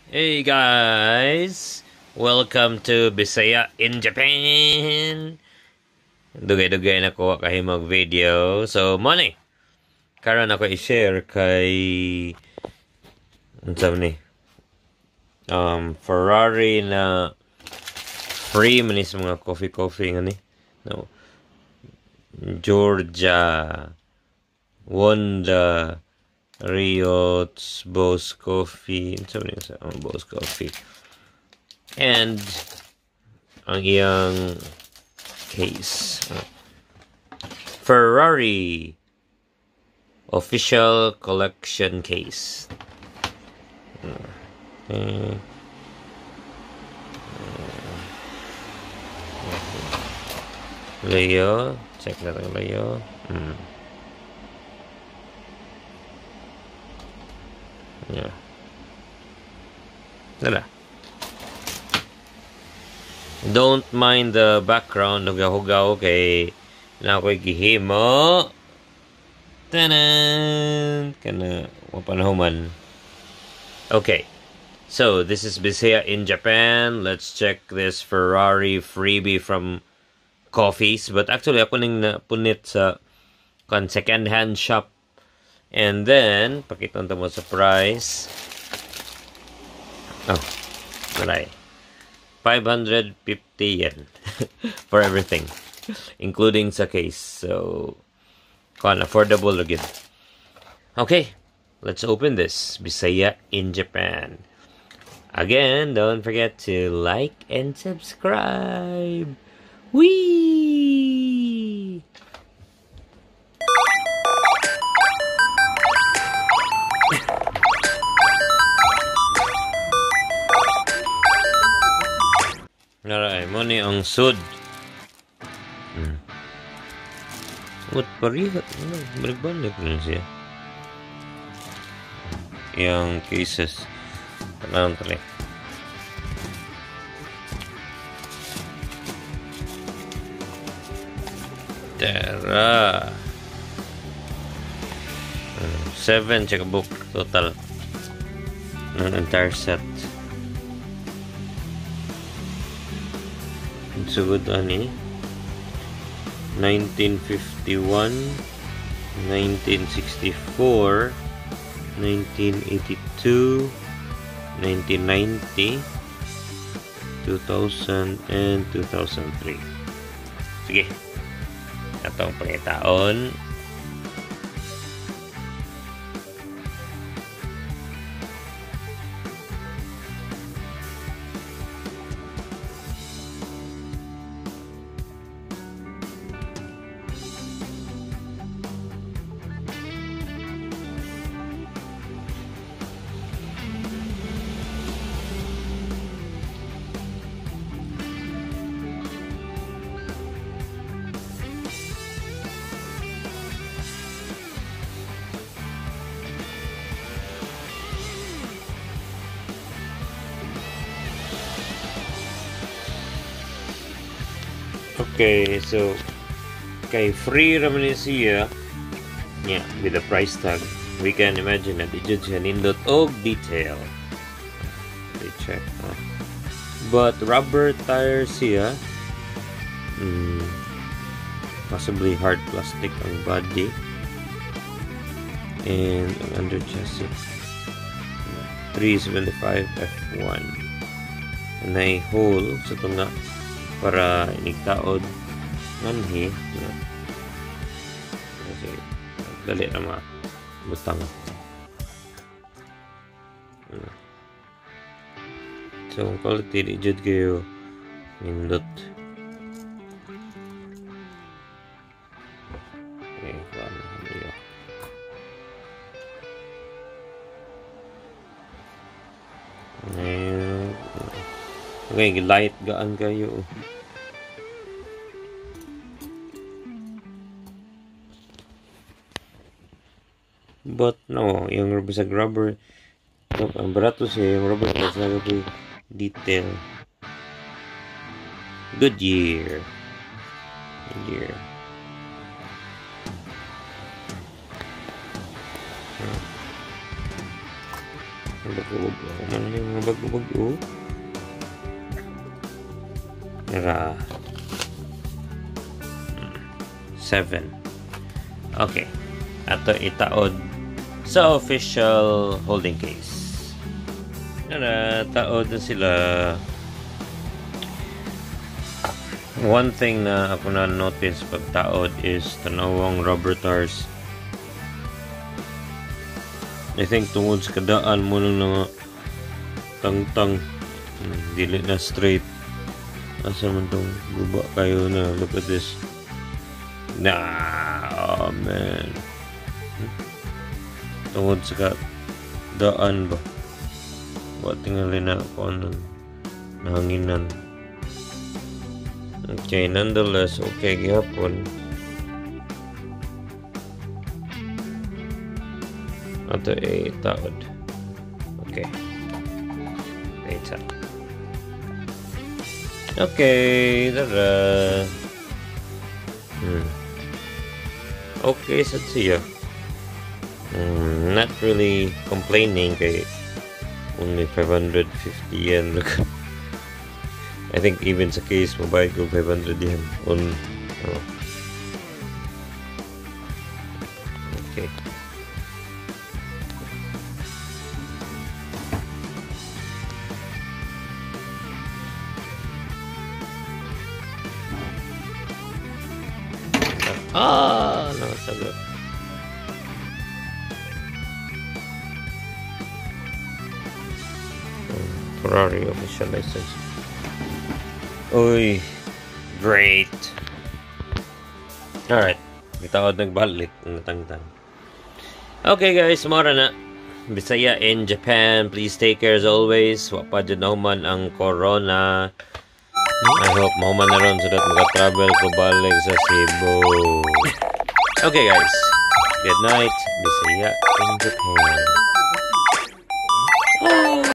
Hey guys! Welcome to Bisaya in Japan! Dugay-dugay na ko kahimog video. So, money! Karon ako i-share kay... Ano sabi ni? Ferrari na free manis mga coffee nga ni. No. Georgia Wanda Riot's Bose Coffee. Sabi niya sa Bose Coffee. And ang iyang case. Ferrari official collection case. Okay. Layo. Check natin layo. Yeah. Nala. Don't mind the background. Hugaw-hugaw kay na ako'y gihimo. Tanan! Kana mapanahuman. Okay. So, this is Bisaya in Japan. Let's check this Ferrari freebie from Coffees. But actually, ako ning napunit sa second-hand shop. And then, pakita mo sa price. Oh, malay. 550 yen for everything, including sa case. So, affordable again. Okay, let's open this Bisaya in Japan. Again, don't forget to like and subscribe. Whee! Naray, mo ni ang sud. What parihat? Balik-balik rin siya. Yang cases. Tanang tali. Tara. 7 checkbook total. Ng entire set. Sugod ani 1951, 1964, 1982, 1990, 2000 and 2003. Sige, atong pangitaon. Okay, so kay free raman ni siya, yeah, with the price tag, we can imagine that it siya nindot og detail. They check. But rubber tires siya, possibly hard plastic ang body, and ang under chassis 375 F1. And ay hole sa tunga para inigtaod nanhi kasi dali na butang. So quality di jud kayo nindot. Okay, okay, light gaan kayo. But no, yung bisag rubber, ang barato siya, yung rubber mas nagapay detail. Goodyear. Mabag-ubag. Ra 7. Okay. Ato itaod sa official holding case. Taod na sila. One thing na ako na notice pag taod is tanawang rubber tires. I think tungod sa kadaan mo lang na tang-tang, dili na straight. Asa man tong guba kayo na, look at this. Oh man. Tungod sa kadaan ba, wa tingali na ako ng nahanginan. Okay, nonetheless, okay gihapon. Ato taod. Okay. Later. Okay, tara. Okay, so siya. Not really complaining kay only 550 yen. Look. I think even sa case mobile ko 500 yen on okay. Nakasagot. Ferrari official license. Uy, great. Alright, itawad nagbalik natangtang. Okay guys, mara na. Bisaya in Japan, please take care as always. Wapa dyan na human ang corona. I hope mahuman na ron so that maka-travel ko balik sa Cebu. Okay guys, good night. Bisaya in Japan.